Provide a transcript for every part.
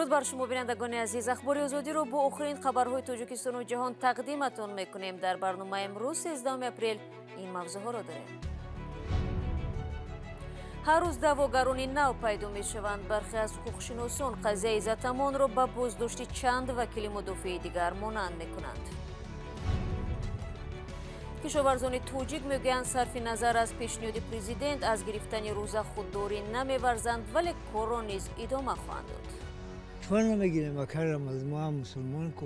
درود بر شما بینندگان عزیز. اخبار آزادی رو با آخرین خبرهای تاجیکستان و جهان تقدیمتون میکنیم. در برنامه امروز 13 اپریل این موضوعها را داریم. هر روز دعواگرانی نو پیدا می شوند. برخی از حقوقشناسان قضیه عزت امان را به بازداشت چند وکیل مدافع دیگر مانند می کنند. کشاورزان توجیک میگویند صرف نظر از پیشنهاد پرزیدنت از گرفتن روزه خودداری نمیورزند، ولی کار را نیز ادامه خواهند داد. چون نمیگیریم و کارم از ما مسلمان کو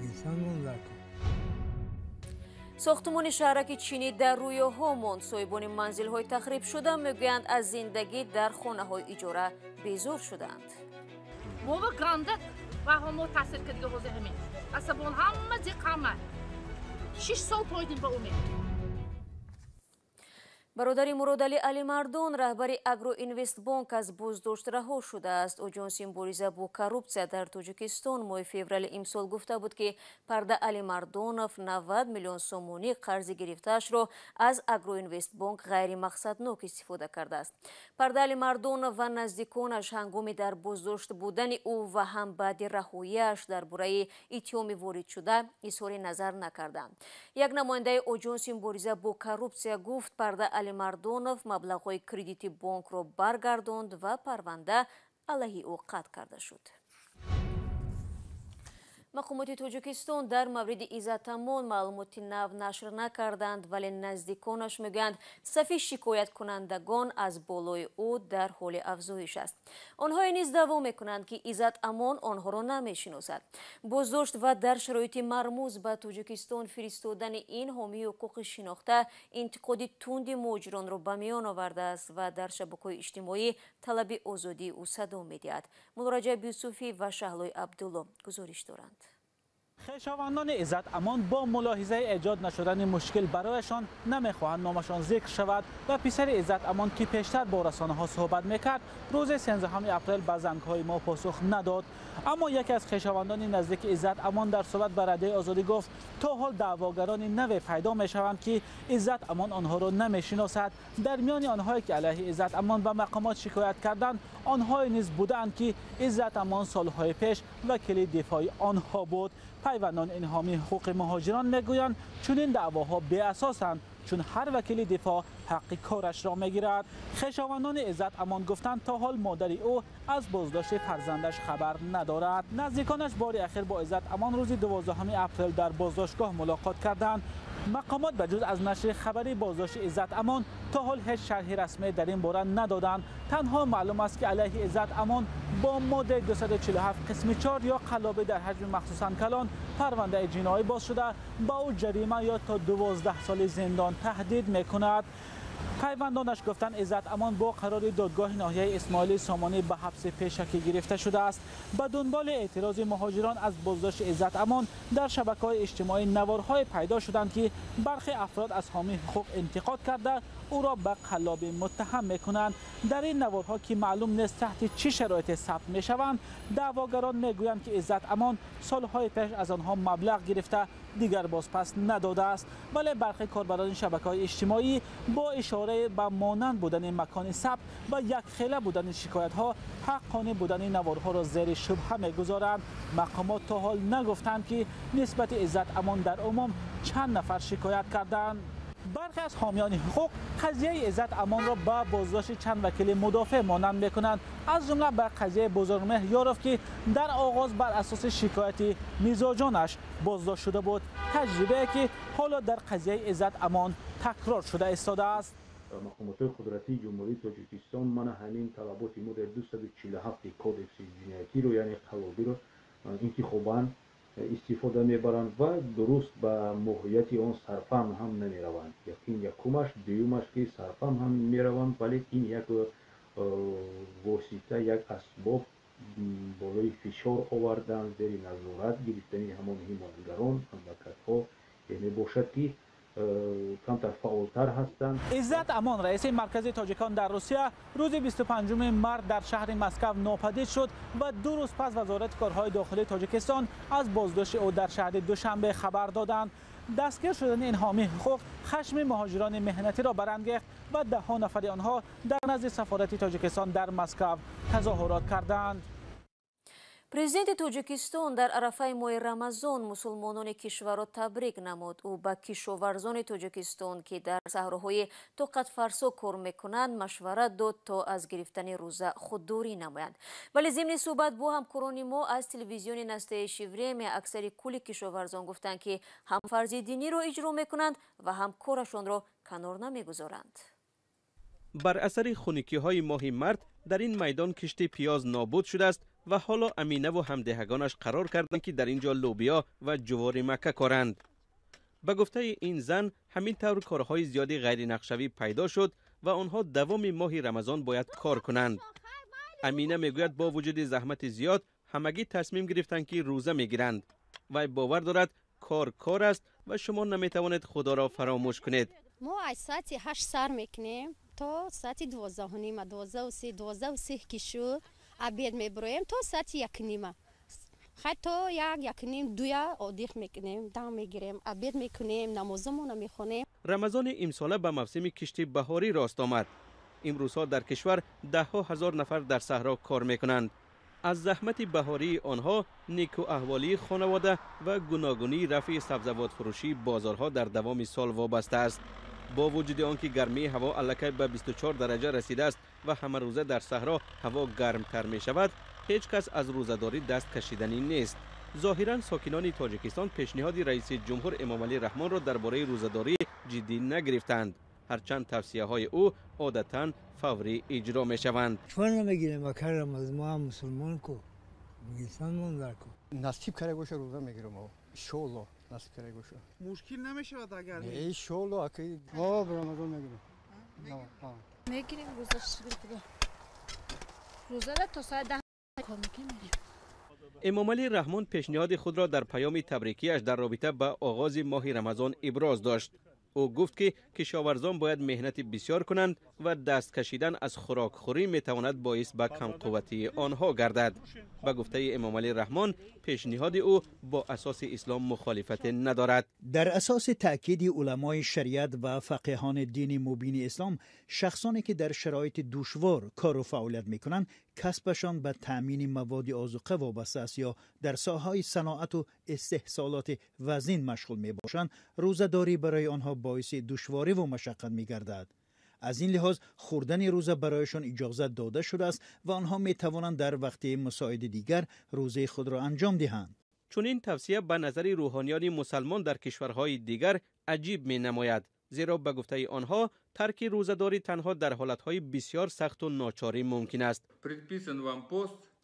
انسان مونده. ساختمان شهرک چینی در رویاها ماند. صاحبان منزل های تخریب شده میگویند از زندگی در خانه های اجاره بیزار شدند. ما گاندک و همو تاثیر کردگی حوزه همین اصابون همه زیقامه 6 سال پایدیم با امید. برادری مرادعلی علی مردان رهبری اگرو اینوست بانک از بازداشت رها شده است. اجانسی مبارزه با کروپسیا در تاجیکستان ماه فوریه امسال گفته بود که پرده علی مردانوف 90 میلیون سومونی قرض گرفتهاش را از اگرو اینوست بانک غیر مقصدناک استفاده کرده است. پرده علی مردانوف و نزدیکانش هنگام در بازداشت بودن او و هم بعد رهایی‌اش درباره اتهام وارد شده اظهار نظر نکردند. یک نماینده اجانسی مبارزه با کروپسیا گفت پرده علی مردانوف مبلغ‌های کردیتی بانک را برگرداند و پرونده علیه او قطع کرده شد. مقامات تاجیکستان در مورد عزت امان معلوماتی نو نشر نکردند، ولی نزدیکانش میگویند صف شکایت کنندگان از بالای او در حال افزایش است. آنها نیز دعوا میکنند که عزت امان آنها را نمیشناسد. بازداشت و در شرایط مرموز به تاجیکستان فرستادن این حامی حقوق شناخته انتقاد تند مهاجران را به میان آورده است و در شبکه‌های اجتماعی طلب آزادی او صدا میدهد. ملارجب یوسفی و شهلای عبدالله گزارش دارند. خویشاوندان عزت امان با ملاحظه ایجاد نشدن مشکل برایشان نمیخواهند نامشان ذکر شود و پسر عزت امان که پیشتر با رسانه‌ها صحبت میکرد روز 13 اپریل به زنگ‌های ما پاسخ نداد. اما یکی از خویشاوندان نزدیک عزت امان در صحبت با رادیو آزادی گفت تا حال دعواگران نو پیدا میشوند که عزت امان آنها را نمیشناسد. در میان آنهایی که علیه عزت امان به مقامات شکایت کردند آنهایی نیز بودند که عزت امان سالهای پیش وکیل دفاعی آنها بود. پیوندان این حامی حقوق مهاجران میگویند چون این دعواها بی اساسند، چون هر وکیل دفاع حق کارش را میگیرد. خویشاوندان عزت امان گفتند تا حال مادر او از بازداشت فرزندش خبر ندارد. نزدیکانش بار اخیر با عزت امان روز 12 اپریل در بازداشتگاه ملاقات کردند. مقامات بجز از نشر خبری بازداشت عزت امان تا حال هیچ شرحی رسمی در این باره ندادند. تنها معلوم است که علیه عزت امان با ماده 247 قسم 4 یا قلابه در حجم مخصوصاً کلان پرونده جنایی باز شده با او جریمه یا تا 12 سال زندان تهدید میکند. پیوندانش گفتند عزت امان با قرار دادگاه ناحیه اسماعیلی سامانی به حبس پیشکی گرفته شده است. به دنبال اعتراض مهاجران از بازداشت عزت امان در شبکه‌های اجتماعی نوارهای پیدا شدند که برخی افراد از حامی حقوق انتقاد کرده او را به قلابی متهم میکنند. در این نوارها که معلوم نیست تحت چه شرایطی ثبت میشوند دعواگران میگویند که عزت امان سالهای پیش از آنها مبلغ گرفته دیگر بازپس نداده است، ولی برخی کاربران شبکه‌های اجتماعی با اشاره به مانند بودن مکان ثبت و یک خیله بودن شکایت‌ها حقانه بودن نوارها را زیر شبهه می‌گذارند. مقامات تا حال نگفتند که نسبت عزت امان در عموم چند نفر شکایت کردند. برخی از حامیان حقوق قضیه عزت امان را به بازداشت چند وکیل مدافع مانند میکنند، از جمله به قضیه بزرگمهر یاروف که در آغاز بر اساس شکایت میزاجانش بازداشت شده بود، تجربه که حالا در قضیه عزت امان تکرار شده ایستاده است. مقامات قدرتی جمهوری تاجیکستان من همین طلبات مدل 247 کودکس جنایتی رو یعنی قلابی رو انتخاباً استفاده میبرند و درست به ماهیت آن صرفم هم نمیروند. این یکمش دومش که صرفم هم میروند، ولی این یک واسطه یک اسباب بالای فشار آوردن زیر نظارت گرفتن همان حمایتگران مملکت‌ها یعنی باشد که کمتر فعالتر هستند. عزت امان رئیس مرکز تاجیکان در روسیه روز 25 مارس در شهر مسکو ناپدید شد و 2 روز پس وزارت کارهای داخلی تاجیکستان از بازداشت او در شهر دوشنبه خبر دادند. دستگیر شدن این حامی حقوق خشم مهاجران مهنتی را برانگیخت و 10 نفر آنها در نزد سفارت تاجیکستان در مسکو تظاهرات کردند. президенти тоҷикистон дар арафаи моҳи рамазон мусулмонони кишварро табрик намуд. ӯ ба кишоварзони тоҷикистон ки дар саҳроҳои тоқатфарсо кор мекунанд машварат дод то аз гирифтани рӯза худдорӣ намоянд. вале зимни суҳбат бо ҳамкорони мо аз телевизиони настаи Шивреме аксари кули кишоварзон гуфтанд ки ҳам фарзи диниро иҷро мекунанд ва ҳам корашонро канор намегузоранд. бар асари хунукиҳои моҳи март дар ин майдон кишти пиёз нобуд шудааст ва ҳоло Аминаву ҳамдиҳагонаш қарор карданд ки дар ин ҷо лӯбиё ва ҷувори Макка коранд. ба гуфтаи ин зан ҳамин тавр корҳои зиёди ғайринақшавӣ пайдо шуд ва онҳо давоми моҳи Рамазон бояд кор кунанд. Амина мегӯяд бо вуҷуди заҳмати зиёд ҳамагӣ тасмим гирифтанд ки рӯза мегиранд. вай бовар дорад кор аст ва шумо наметавонед худоро фаромӯш кунед. мо аз соати 8 сар мекунем то соати 12:30 12:30 ки шуд обед меброем то соати 1:30 хатто 1:30 2 одих мекунем дам мегирем обед мекунем намозамона мехонем. рамазони имсола ба мавсими кишти баҳорӣ рост омад. имрӯзҳо дар кишвар даҳҳо ҳазор нафар дар саҳро кор мекунанд. аз заҳмати баҳории онҳо некуаҳволии хонавода ва гуногунии рафъи сабзавотфурӯшии бозорҳо дар давоми сол вобаста аст. бо вуҷуди он ки гармии ҳаво аллакай ба 24 дараҷа расидааст ва ҳамарӯза дар саҳро ҳаво гармтар мешавад, ҳеҷ кас аз рӯзадорӣ даст кашиданӣ нест. зоҳиран сокинони тоҷикистон пешниҳоди раиси ҷумҳур Эмомалӣ Раҳмонро дар бораи рӯзадорӣ ҷиддӣ нагирифтанд, ҳарчанд тавсияҳои ӯ одатан фаврӣ иҷро мешаванд. чор намегирем макар рамазон мо ҳам мусулмон ку мегистанмон дарку насиб карда боша рӯза мегирем иншоалло насиб карда боша мушкил намешавад агар иншоалло акай рамазон мегирем мегирем рӯза рӯзада то соат 10 кор мекунем. эмомалӣ раҳмон пешниҳоди худро дар паёми табрикиаш дар робита ба оғози моҳи рамазон иброз дошт. ӯ гуфт ки кишоварзон бояд меҳнати бисёр кунанд ва даст кашидан аз хӯрокхӯрӣ метавонад боис ба камқувватии онҳо гардад. ба гуфтаи Эмомалӣ Раҳмон пешниҳоди ӯ бо асоси ислом мухолифате надорад. در اساس تأکید علمای شریعت و فقیهان دین مبین اسلام، شخصانی که در شرایط دشوار کار و فعالیت میکنند کسبشان به تأمین مواد آذوقه وابسته است یا در ساحه‌های صناعت و استحصالات وزین مشغول میباشند، روزه‌داری برای آنها باعث دشواری و مشقت میگردد. از این لحاظ خوردن روزه برایشان اجازه داده شده است و آنها میتوانند در وقت مساعد دیگر روزه خود را انجام دهند. چون این توصیه به نظر روحانیان مسلمان در کشورهای دیگر عجیب می نماید، زیرا به گفته آنها ترک روزه‌داری تنها در حالتهای بسیار سخت و ناچاری ممکن است.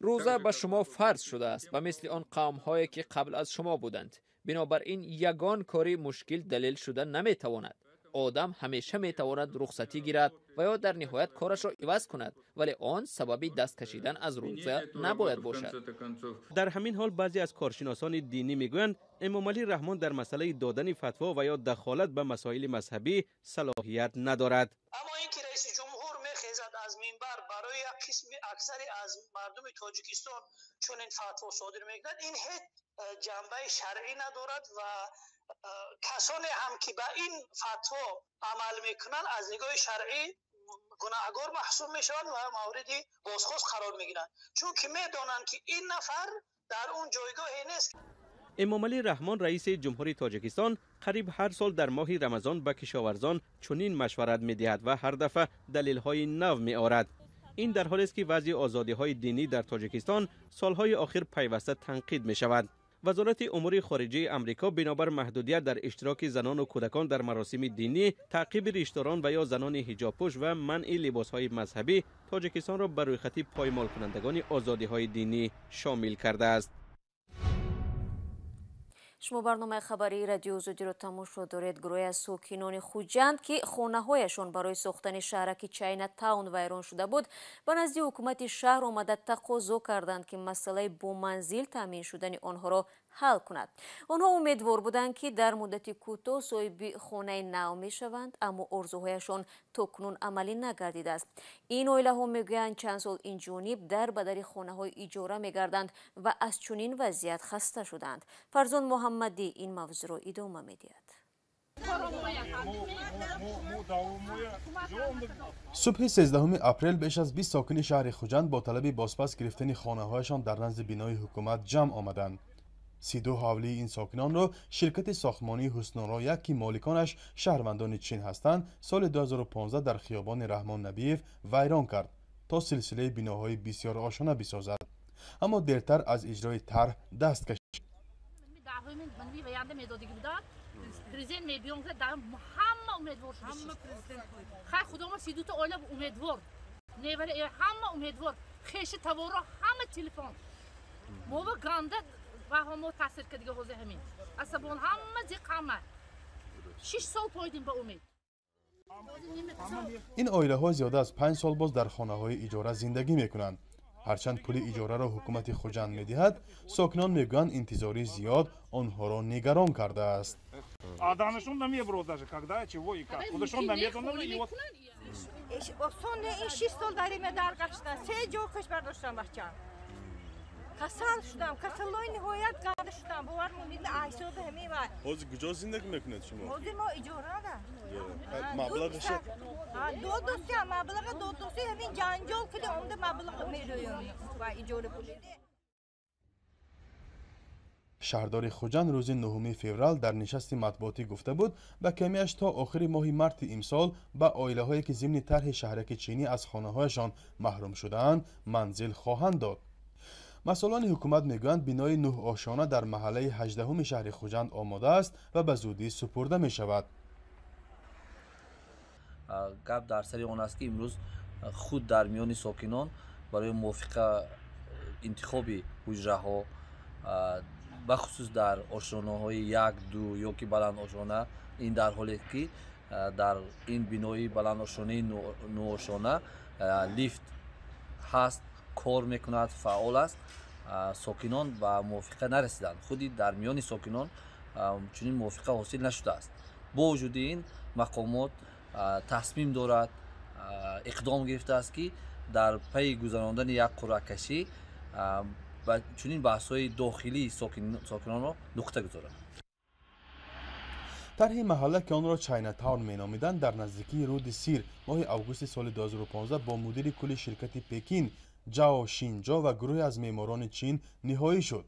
روزه به شما فرض شده است و مثل آن قوم‌هایی که قبل از شما بودند. بنابراین یگان کاری مشکل دلیل شده نمیتواند. آدم همیشه میتواند رخصتی گیرد و یا در نهایت کارش را عوض کند، ولی آن سببی دست کشیدن از روزه نباید باشد. در همین حال بعضی از کارشناسان دینی میگویند امامعلی رحمان در مسئله دادن فتوا و یا دخالت به مسائل مذهبی صلاحیت ندارد. اما اینکه رئیس جمهور میخیزد از منبر برای قسم اکثری از مردم تاجیکستان چون این فتوا صادر میکند، این هیچ جنبه شرعی ندارد و کسانی هم که به این فتوا عمل میکنند از نگاه شرعی گناهکار محسوب میشوند و مورد بازخواست قرار میگیرند، چون که میدانند که این نفر در اون جایگاهی نیست. امامعلی رحمان رئیس جمهوری تاجیکستان قریب هر سال در ماه رمضان به کشاورزان چنین مشورت میدهد و هر دفعه دلیل‌های نو میآورد. این در حالی است که وضع آزادی‌های دینی در تاجیکستان سالهای آخر پیوسته تنقید می‌شود. وزارت امور خارجه آمریکا بنابر محدودیت در اشتراک زنان و کودکان در مراسم دینی، تعقیب ریشداران و یا زنان حجاب‌پوش و منع لباس‌های مذهبی، تاجیکستان را بر روی خط پایمال کنندگان آزادی‌های دینی شامل کرده است. شما برنامه خبری رادیو آزادی را تماشا دارید. گروهی از ساکنان خوجند که خانه‌هایشان برای ساختن شهرک چاینا تاون ویران شده بود، به نزد حکومت شهر آمده تقاضا کردند که مسئله با منزل تامین شدن آنها را حل کند. آنها امیدوار بودند که در مدت کوتاه صاحب خانه نو میشوند، اما آرزوهایشان تاکنون عملی نگردیده است. این عائله ها میگویند چند سال این جانب در بدر خانه‌های اجاره میگردند و از چنین وضعیت خسته شدند. فرزان محمدی این موضوع را ادامه میدهد. صبح 13 اپریل بیش از 20 ساکن شهر خوجند با طلب بازپس گرفتن خانه‌هایشان در نزد بینای حکومت جمع آمدند. 32 حوالی این ساکنان را شرکت ساختمانی حسن‌آرا یک که مالکانش شهروندان چین هستند سال 2015 در خیابان رحمان نبیف ویران کرد تا سلسله بناهای بسیار آشنا بسازد، اما دیرتر از اجرای طرح دست کشید. پرزیدنت میبیون که در همه امیدوار شده خیلی خدا ما 32 تا اوله امیدوار نیوره همه امیدوار خیش توارا همه تلفن ما با گنده و همه تاثیر که دیگه حوزه همین اصلا همه زیقامه 6 سال پایدیم با امید. این آیله ها زیاده از 5 سال باز در خانه های اجاره زندگی میکنند. هرچند پول اجاره را حکومت خوجند میدهد، ساکنان میگویند انتظاری زیاد آنها را نگران کرده است. آدمشون نمیبرود даже когда чего и как. خودشون نمیتونن این 6 سال دریم در گشتن 3 جا کشور داشتم بچه‌ام. کسل شدم، کسلای نهایت گرد شدم. باور می‌کنید عیسی به همین وقت. حاضر کجا زندگی میکنید شما؟ حاضر ما اجاره داریم. مبلغش؟ دوستی مبلغ دوستی همین جنجال کلی عمده مبلغ می‌رویم و اجاره پولی. شهردار خوجند روز 9 فوریه در نشست مطبوعاتی گفته بود به کمیش تا آخر ماه مارس امسال به عائله هایی که ضمن طرح شهرک چینی از خانه هایشان محروم شدند منزل خواهند داد. مسئولان حکومت میگویند بینای 9 آشانه در محله 18 شهر خوجند آماده است و به زودی سپرده می شود. گپ در سر آن است که امروز خود در میان ساکنان برای موافقه انتخاب حجره ها بخصوص در آشانه های 1 2 یا که بلند آشانه این در حالی که در این بینای بلند آشانه 9 آشانه لیفت هست کار میکند فعال است ساکنان و موافقه نرسیدند خودی در میان ساکنان چنین موافقه حاصل نشده است با وجود این مقامات تصمیم دارد اقدام گرفته است که در پی گذراندن یک قرعه کشی و چنین بحث‌های داخلی ساکنان را نقطه گذارد. طرح محله که آن را چاینا تاون مینامیدند در نزدیکی رود سیر ماه اوگوست سال 2015 با مدیر کل شرکت پکین جاو شینجا و گروه از معماران چین نهایی شد.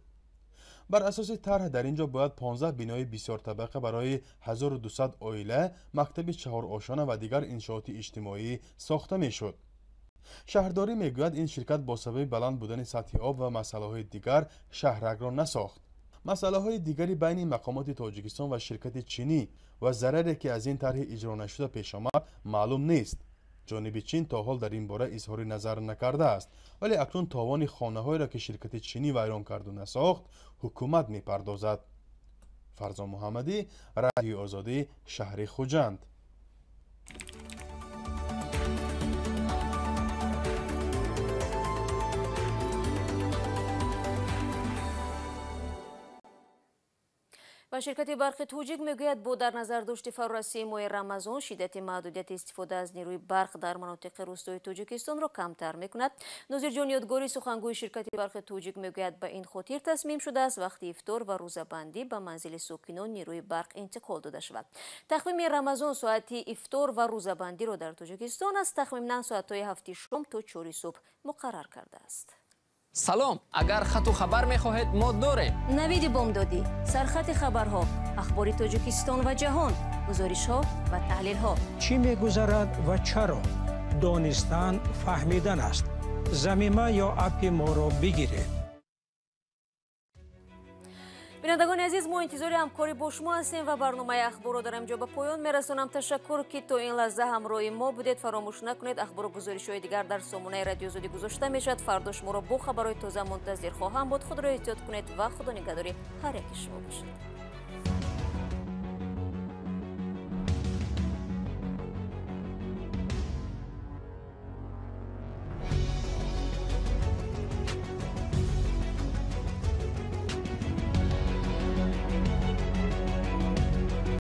بر اساس طرح در اینجا باید 15 بنای بسیار طبقه برای 1200 عائله، مکتب 4 آشانه و دیگر انشاءات اجتماعی ساخته میشد. شهرداری میگوید این شرکت با سبب بلند بودن سطح آب و مسائل دیگر شهرک را نساخت. مسئله های دیگری بین مقامات تاجیکستان و شرکت چینی و ضرری که از این طرح اجرا نشده پیش آمد معلوم نیست. جانب چین تا حال در این باره اظهار نظر نکرده است، ولی اکنون تاوان خانه‌هایی را که شرکت چینی ویران کرد و نساخت حکومت میپردازد. فرزان محمدی، رادیو آزادی، شهر خوجند. و شرکت برق توجیک میگوید با در نظر داشت فرارسی ماه رمضان شدت محدودیت استفاده از نیروی برق در مناطق روستایی تاجیکستان را کمتر میکند. نظیر جان یادگاری سخنگوی شرکت برق توجیک میگوید به این خاطر تصمیم شده است وقتی افطار و روزه‌بندی به منزل ساکنان نیروی برق انتقال داده شود. تقویم رمضان ساعت افطار و روزه‌بندی را در تاجیکستان از تقریباً ساعت‌های 7 شام تا 4 صبح مقرر کرده است. سلام، اگر خط و خبر میخواهید ما داریم. نوید بامدادی، سرخط خبرها، اخبار تاجیکستان و جهان، گزارش‌ها و تحلیل‌ها. چی می‌گذرد و چرا؟ دانستن فهمیدن است. ضمیمه یا اپ ما را بگیرید. بینندگان عزیز، ما انتظار همکاری با شما هستیم و برنامه اخبار را در اینجا به پایان میرسانم. تشکر که تا این لحظه همراه ما بودید. فراموش نکنید اخبار و گزارش‌های دیگر در سامانه رادیو آزادی گذاشته میشد. فردا شما را با خبرهای تازه منتظر خواهم بود. خود را احتیاط کنید و خدا نگهداری هر یک شما باشید.